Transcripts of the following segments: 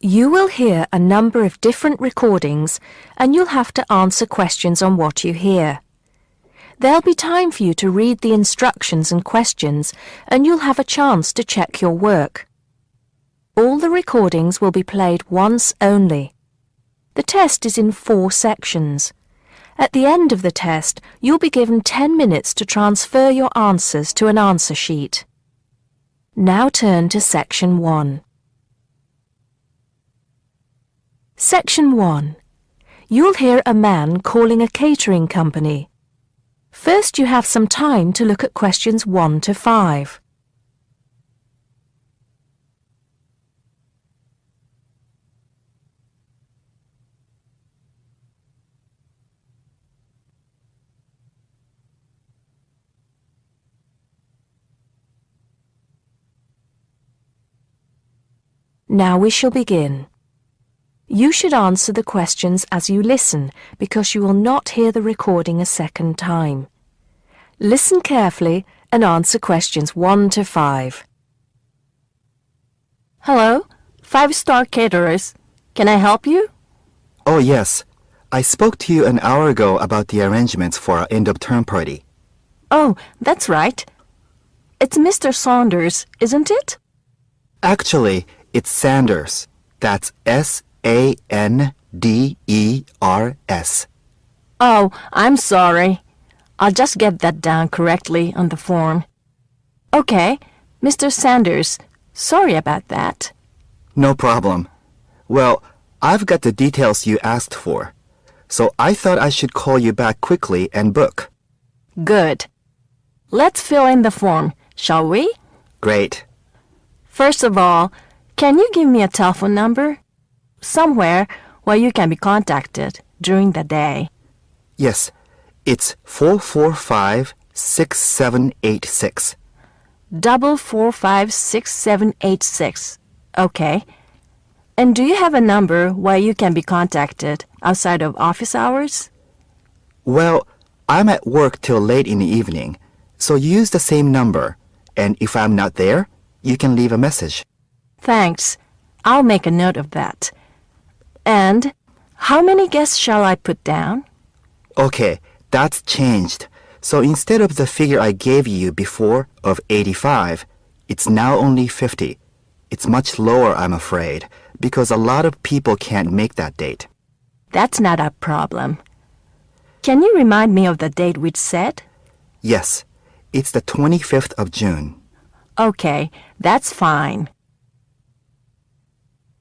You will hear a number of different recordings and you'll have to answer questions on what you hear. There'll be time for you to read the instructions and questions and you'll have a chance to check your work. All the recordings will be played once only. The test is in 4 sections. At the end of the test, you'll be given 10 minutes to transfer your answers to an answer sheet. Now turn to Section 1. Section 1. You'll hear a man calling a catering company. First, you have some time to look at questions 1 to 5. Now we shall begin. You should answer the questions as you listen because you will not hear the recording a second time. Listen carefully and answer questions 1 to 5. Hello, 5-star caterers. Can I help you? Oh, yes. I spoke to you an hour ago about the arrangements for our end-of-term party. Oh, that's right. It's Mr. Saunders, isn't it? Actually, it's Sanders. That's S-A-N-D-E-R-S. Oh, I'm sorry. I'll just get that down correctly on the form. Okay, Mr. Sanders, sorry about that. No problem. Well, I've got the details you asked for, so I thought I should call you back quickly and book. Good. Let's fill in the form, shall we? Great. First of all, can you give me a telephone number? Somewhere where you can be contacted during the day. Yes, it's 445-6786. 445-6786. Okay. And do you have a number where you can be contacted outside of office hours? Well, I'm at work till late in the evening, so use the same number, and if I'm not there, you can leave a message. Thanks. I'll make a note of that. And how many guests shall I put down? Okay, that's changed. So instead of the figure I gave you before of 85, it's now only 50. It's much lower, I'm afraid, because a lot of people can't make that date. That's not a problem. Can you remind me of the date we'd set? Yes, it's the 25th of June. Okay, that's fine.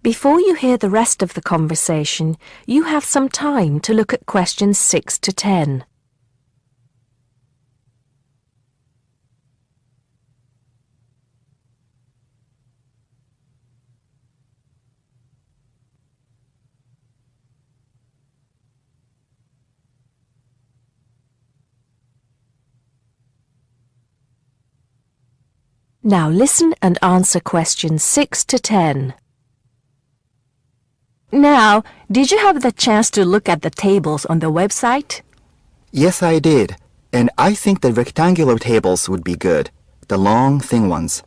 Before you hear the rest of the conversation, you have some time to look at questions 6 to 10. Now listen and answer questions 6 to 10. Now, did you have the chance to look at the tables on the website? Yes, I did. And I think the rectangular tables would be good. The long, thin ones.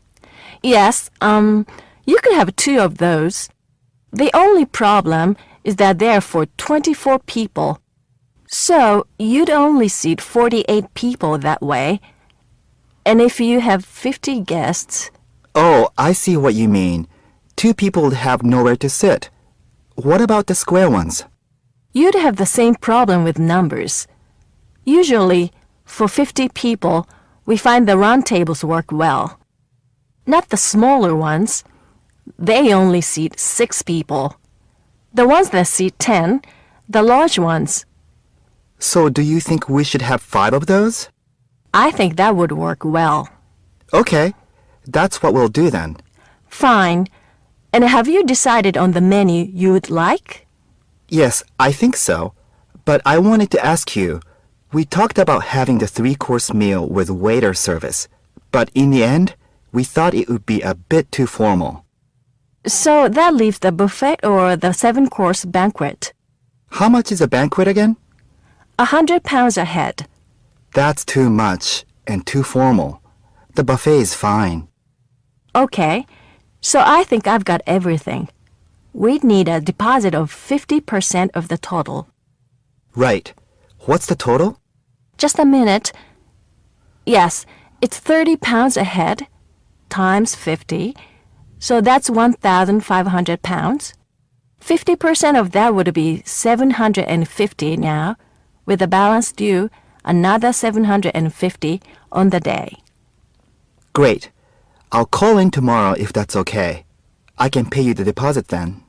Yes, you could have 2 of those. The only problem is that they're for 24 people. So, you'd only seat 48 people that way. And if you have 50 guests... Oh, I see what you mean. 2 people would have nowhere to sit. What about the square ones? You'd have the same problem with numbers. Usually, for 50 people, we find the round tables work well. Not the smaller ones. They only seat 6 people. The ones that seat 10, the large ones. So do you think we should have 5 of those? I think that would work well. Okay, that's what we'll do then. Fine. And have you decided on the menu you would like? Yes, I think so. But I wanted to ask you, we talked about having the 3-course meal with waiter service, but in the end, we thought it would be a bit too formal. So that leaves the buffet or the 7-course banquet. How much is a banquet again? £100 a head. That's too much and too formal. The buffet is fine. Okay. So I think I've got everything. we'd need a deposit of 50% of the total. Right. What's the total? Just a minute. Yes, it's £30 a head times 50, so that's £1,500. 50% of that would be $750 now, with the balance due another $750 on the day. Great. I'll call in tomorrow if that's okay. I can pay you the deposit then.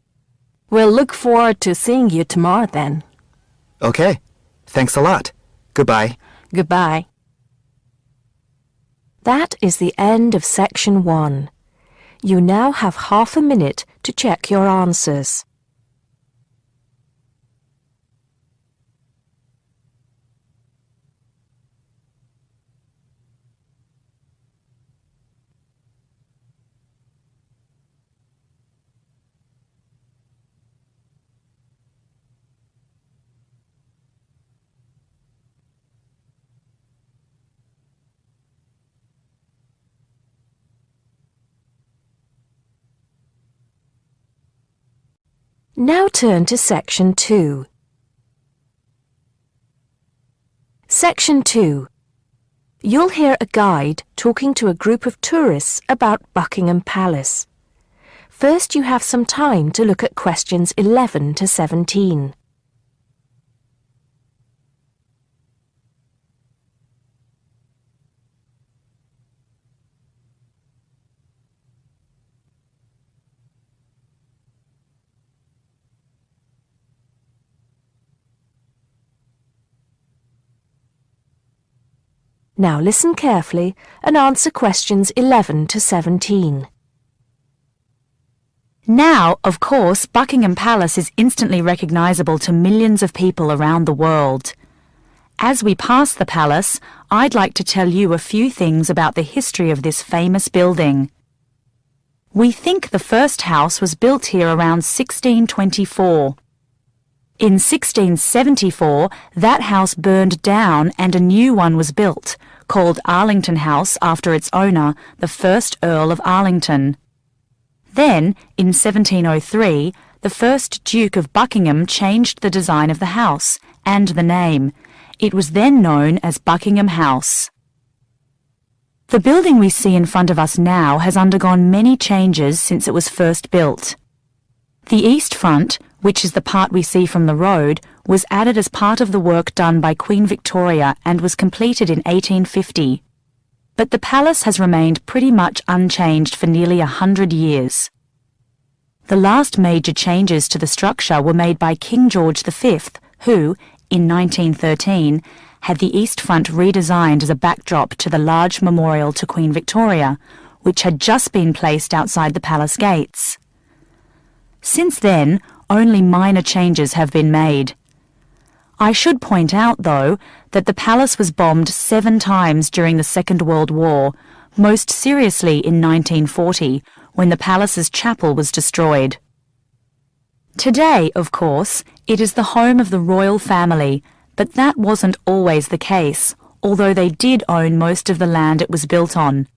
We'll look forward to seeing you tomorrow then. Okay. Thanks a lot. Goodbye. Goodbye. That is the end of Section 1. You now have half a minute to check your answers. Now turn to Section 2. Section 2. You'll hear a guide talking to a group of tourists about Buckingham Palace. First, you have some time to look at questions 11 to 17. Now listen carefully and answer questions 11 to 17. Now, of course, Buckingham Palace is instantly recognisable to millions of people around the world. As we pass the palace, I'd like to tell you a few things about the history of this famous building. We think the first house was built here around 1624. In 1674, that house burned down and a new one was built, called Arlington House after its owner, the first Earl of Arlington. Then, in 1703, the first Duke of Buckingham changed the design of the house and the name. It was then known as Buckingham House. The building we see in front of us now has undergone many changes since it was first built. The east front, which is the part we see from the road, was added as part of the work done by Queen Victoria and was completed in 1850. But the palace has remained pretty much unchanged for nearly 100 years. The last major changes to the structure were made by King George V, who, in 1913, had the east front redesigned as a backdrop to the large memorial to Queen Victoria, which had just been placed outside the palace gates. Since then, only minor changes have been made. I should point out, though, that the palace was bombed 7 times during the Second World War, most seriously in 1940, when the palace's chapel was destroyed. Today, of course, it is the home of the royal family, but that wasn't always the case, although they did own most of the land it was built on.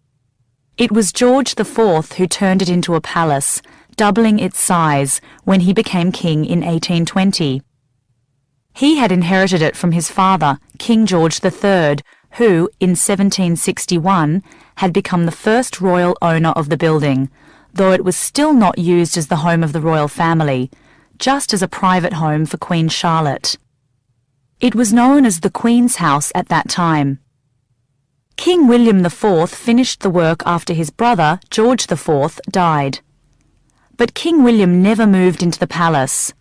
It was George IV who turned it into a palace, doubling its size when he became king in 1820. He had inherited it from his father, King George III, who, in 1761, had become the first royal owner of the building, though it was still not used as the home of the royal family, just as a private home for Queen Charlotte. It was known as the Queen's House at that time. King William IV finished the work after his brother, George IV, died. But King William never moved into the palace.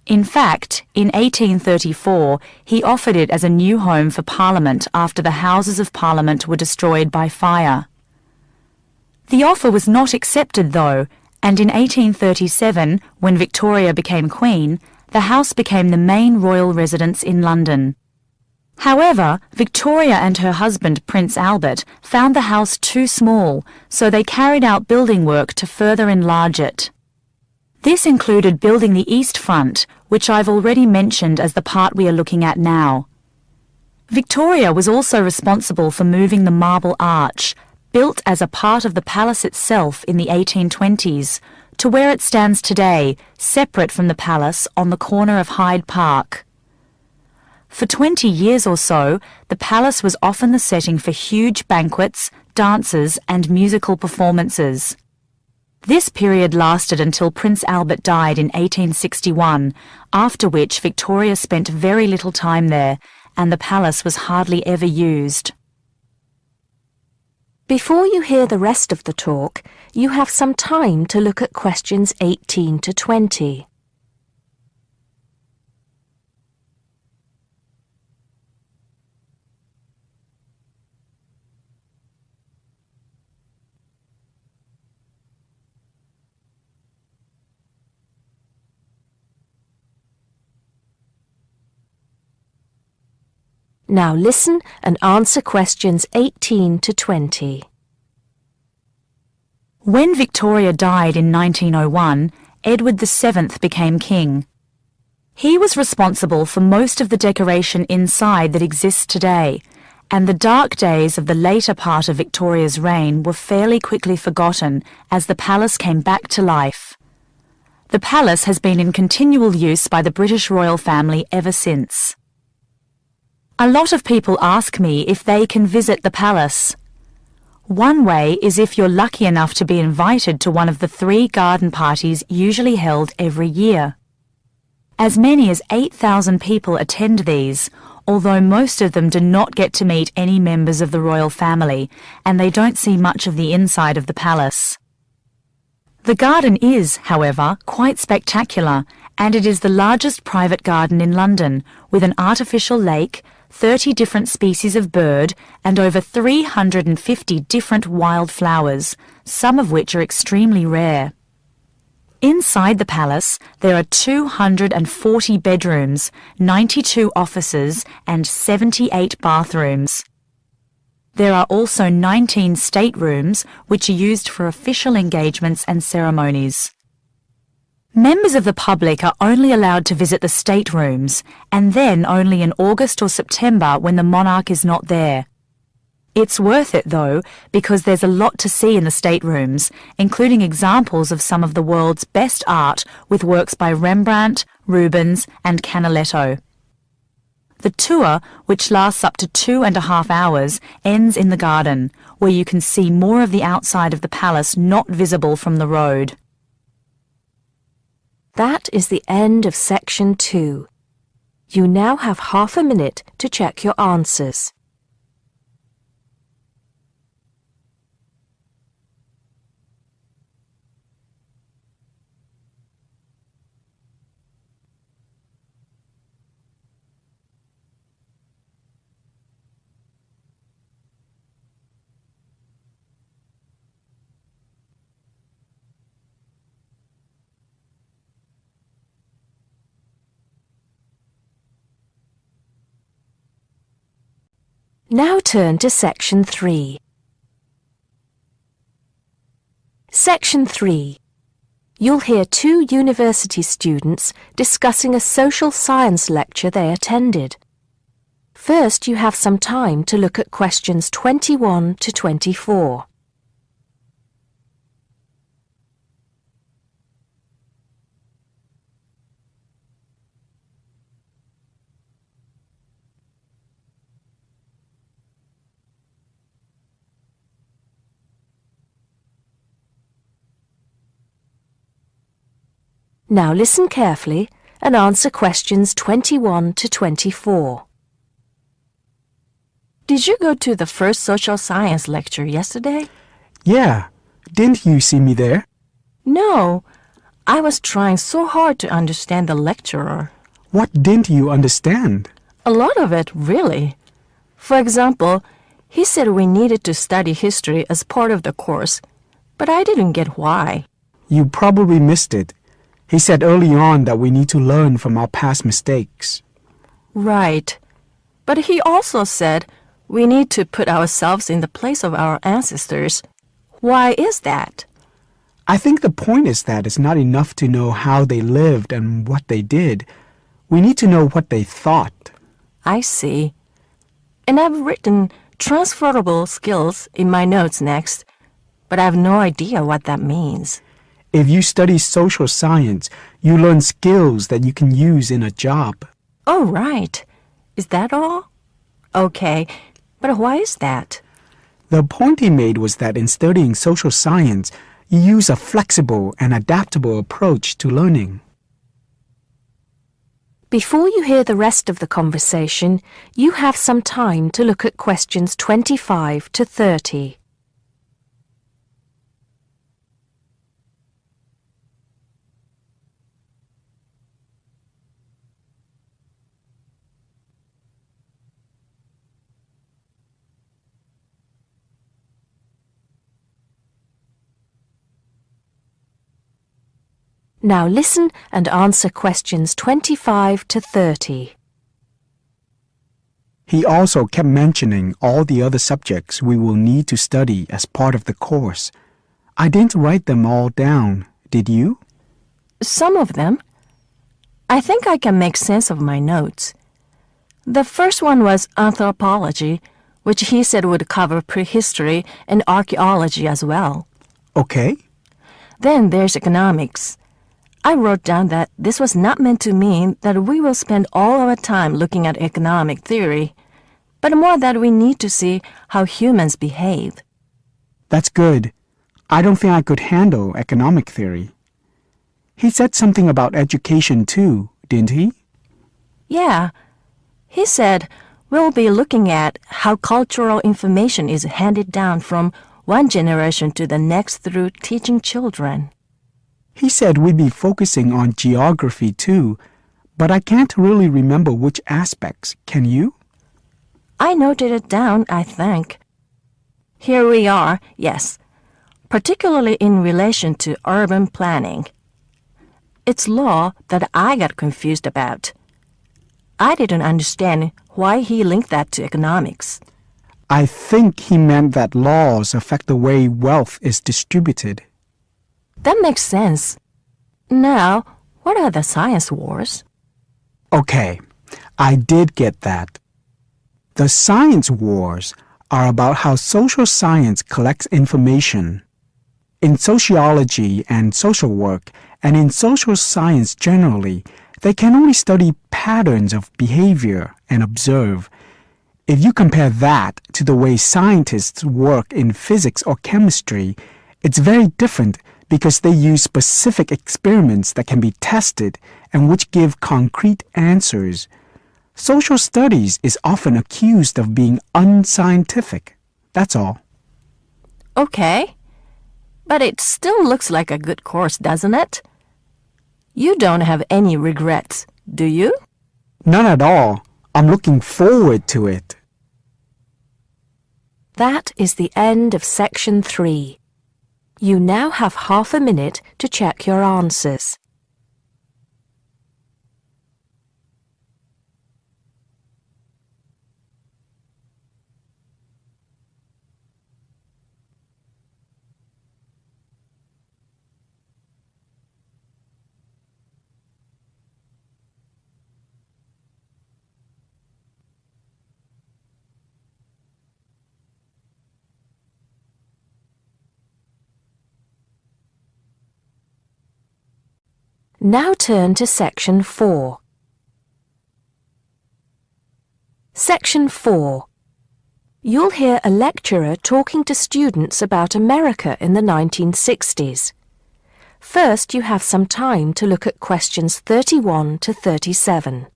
In fact, in 1834, he offered it as a new home for Parliament after the Houses of Parliament were destroyed by fire. The offer was not accepted, though, and in 1837, when Victoria became Queen, the house became the main royal residence in London. However, Victoria and her husband, Prince Albert, found the house too small, so they carried out building work to further enlarge it. This included building the east front, which I've already mentioned as the part we are looking at now. Victoria was also responsible for moving the Marble Arch, built as a part of the palace itself in the 1820s, to where it stands today, separate from the palace on the corner of Hyde Park. For 20 years or so, the palace was often the setting for huge banquets, dances and musical performances. This period lasted until Prince Albert died in 1861, after which Victoria spent very little time there, and the palace was hardly ever used. Before you hear the rest of the talk, you have some time to look at questions 18 to 20. Now listen and answer questions 18 to 20. When Victoria died in 1901, Edward VII became king. He was responsible for most of the decoration inside that exists today, and the dark days of the later part of Victoria's reign were fairly quickly forgotten as the palace came back to life. The palace has been in continual use by the British royal family ever since. A lot of people ask me if they can visit the palace. One way is if you're lucky enough to be invited to one of the 3 garden parties usually held every year. As many as 8,000 people attend these, although most of them do not get to meet any members of the royal family, and they don't see much of the inside of the palace. The garden is, however, quite spectacular, and it is the largest private garden in London, with an artificial lake, 30 different species of bird, and over 350 different wild flowers, some of which are extremely rare. Inside the palace, there are 240 bedrooms, 92 offices, and 78 bathrooms. There are also 19 staterooms, which are used for official engagements and ceremonies. Members of the public are only allowed to visit the staterooms, and then only in August or September when the monarch is not there. It's worth it, though, because there's a lot to see in the staterooms, including examples of some of the world's best art with works by Rembrandt, Rubens, and Canaletto. The tour, which lasts up to 2.5 hours, ends in the garden, where you can see more of the outside of the palace not visible from the road. That is the end of section 2. You now have half a minute to check your answers. Now turn to Section 3. Section 3. You'll hear 2 university students discussing a social science lecture they attended. First, you have some time to look at questions 21 to 24. Now listen carefully and answer questions 21 to 24. Did you go to the first social science lecture yesterday? Yeah. Didn't you see me there? No. I was trying so hard to understand the lecturer. What didn't you understand? A lot of it, really. For example, he said we needed to study history as part of the course, but I didn't get why. You probably missed it. He said early on that we need to learn from our past mistakes. Right. But he also said we need to put ourselves in the place of our ancestors. Why is that? I think the point is that it's not enough to know how they lived and what they did. We need to know what they thought. I see. And I've written transferable skills in my notes next, but I have no idea what that means. If you study social science, you learn skills that you can use in a job. Oh, right. Is that all? Okay, but why is that? The point he made was that in studying social science, you use a flexible and adaptable approach to learning. Before you hear the rest of the conversation, you have some time to look at questions 25 to 30. Now listen and answer questions 25 to 30. He also kept mentioning all the other subjects we will need to study as part of the course. I didn't write them all down, did you? Some of them. I think I can make sense of my notes. The first one was anthropology, which he said would cover prehistory and archaeology as well. Okay. Then there's economics. I wrote down that this was not meant to mean that we will spend all our time looking at economic theory, but more that we need to see how humans behave. That's good. I don't think I could handle economic theory. He said something about education too, didn't he? Yeah. He said we'll be looking at how cultural information is handed down from one generation to the next through teaching children. He said we'd be focusing on geography too, but I can't really remember which aspects. Can you? I noted it down, I think. Here we are, yes, particularly in relation to urban planning. It's law that I got confused about. I didn't understand why he linked that to economics. I think he meant that laws affect the way wealth is distributed. That makes sense. Now, what are the science wars? Okay, I did get that. The science wars are about how social science collects information. In sociology and social work, and in social science generally, they can only study patterns of behavior and observe. If you compare that to the way scientists work in physics or chemistry, it's very different because they use specific experiments that can be tested and which give concrete answers. Social studies is often accused of being unscientific. That's all. Okay, but it still looks like a good course, doesn't it? You don't have any regrets, do you? None at all. I'm looking forward to it. That is the end of section 3. You now have half a minute to check your answers. Now turn to section 4. Section 4. You'll hear a lecturer talking to students about America in the 1960s. First, you have some time to look at questions 31 to 37.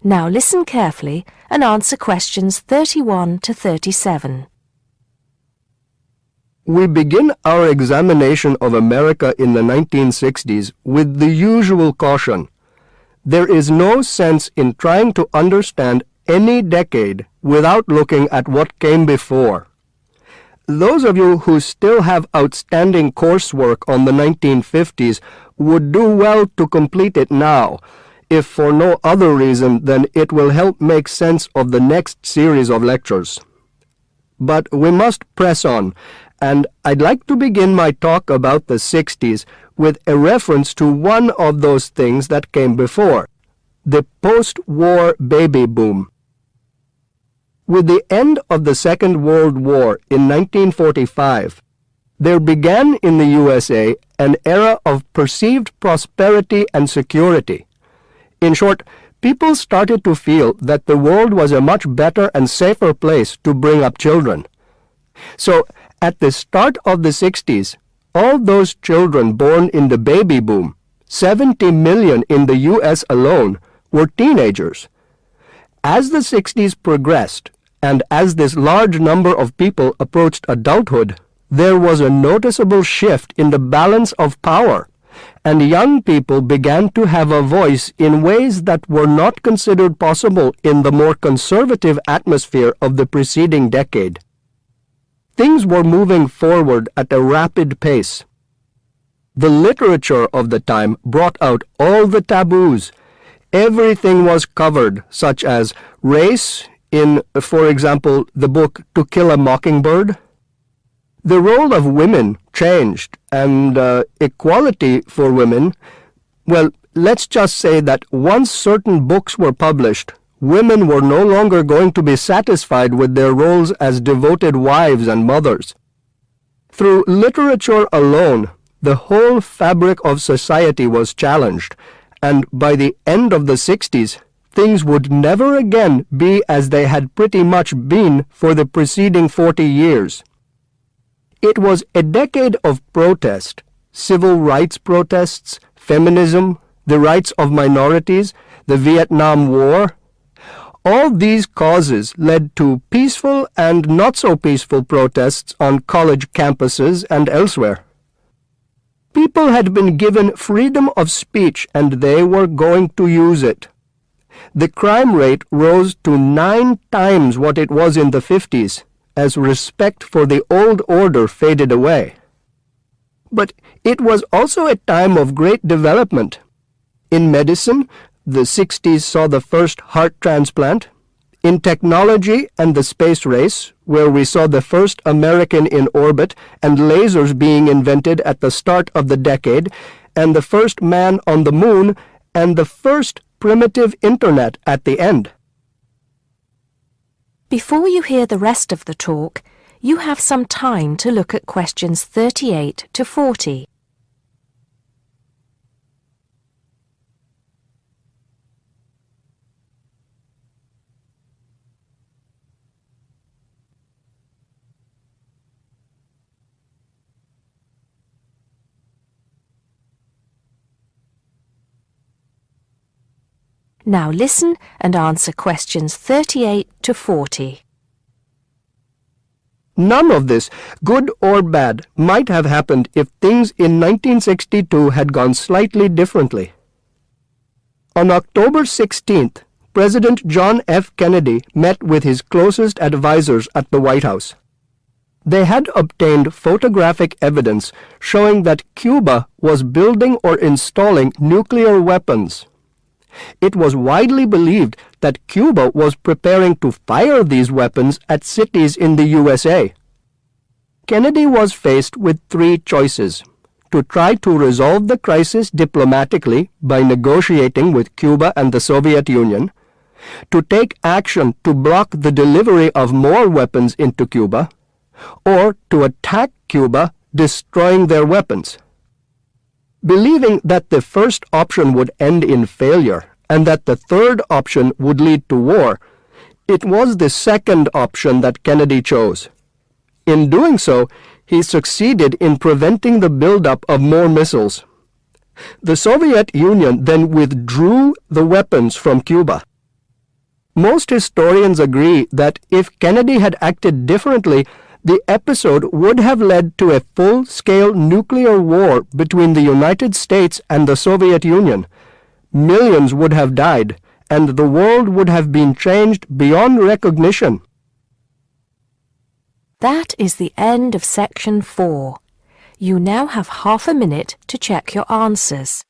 Now listen carefully and answer questions 31 to 37. We begin our examination of America in the 1960s with the usual caution. There is no sense in trying to understand any decade without looking at what came before. Those of you who still have outstanding coursework on the 1950s would do well to complete it now, if for no other reason than it will help make sense of the next series of lectures. but we must press on, and I'd like to begin my talk about the 60s with a reference to one of those things that came before, the post-war baby boom. With the end of the Second World War in 1945, there began in the USA an era of perceived prosperity and security. In short, people started to feel that the world was a much better and safer place to bring up children. So, at the start of the 60s, all those children born in the baby boom, 70 million in the US alone, were teenagers. As the 60s progressed, and as this large number of people approached adulthood, there was a noticeable shift in the balance of power, and young people began to have a voice in ways that were not considered possible in the more conservative atmosphere of the preceding decade. Things were moving forward at a rapid pace. The literature of the time brought out all the taboos. Everything was covered, such as race in, for example, the book To Kill a Mockingbird. The role of women changed, and equality for women, well, let's just say that once certain books were published, women were no longer going to be satisfied with their roles as devoted wives and mothers. Through literature alone, the whole fabric of society was challenged, and by the end of the 60s, things would never again be as they had pretty much been for the preceding 40 years. It was a decade of protest, civil rights protests, feminism, the rights of minorities, the Vietnam War. All these causes led to peaceful and not so peaceful protests on college campuses and elsewhere. People had been given freedom of speech and they were going to use it. The crime rate rose to 9 times what it was in the 50s, as respect for the old order faded away. But it was also a time of great development. In medicine, the 60s saw the first heart transplant. In technology and the space race, where we saw the first American in orbit and lasers being invented at the start of the decade, and the first man on the moon, and the first primitive internet at the end. Before you hear the rest of the talk, you have some time to look at questions 38 to 40. Now listen and answer questions 38 to 40. None of this, good or bad, might have happened if things in 1962 had gone slightly differently. On October 16th, President John F. Kennedy met with his closest advisors at the White House. They had obtained photographic evidence showing that Cuba was building or installing nuclear weapons. It was widely believed that Cuba was preparing to fire these weapons at cities in the USA. Kennedy was faced with 3 choices: to try to resolve the crisis diplomatically by negotiating with Cuba and the Soviet Union, to take action to block the delivery of more weapons into Cuba, or to attack Cuba, destroying their weapons. Believing that the first option would end in failure and that the third option would lead to war, it was the second option that Kennedy chose. In doing so, he succeeded in preventing the buildup of more missiles. The Soviet Union then withdrew the weapons from Cuba. Most historians agree that if Kennedy had acted differently, the episode would have led to a full-scale nuclear war between the United States and the Soviet Union. Millions would have died, and the world would have been changed beyond recognition. That is the end of section 4. You now have half a minute to check your answers.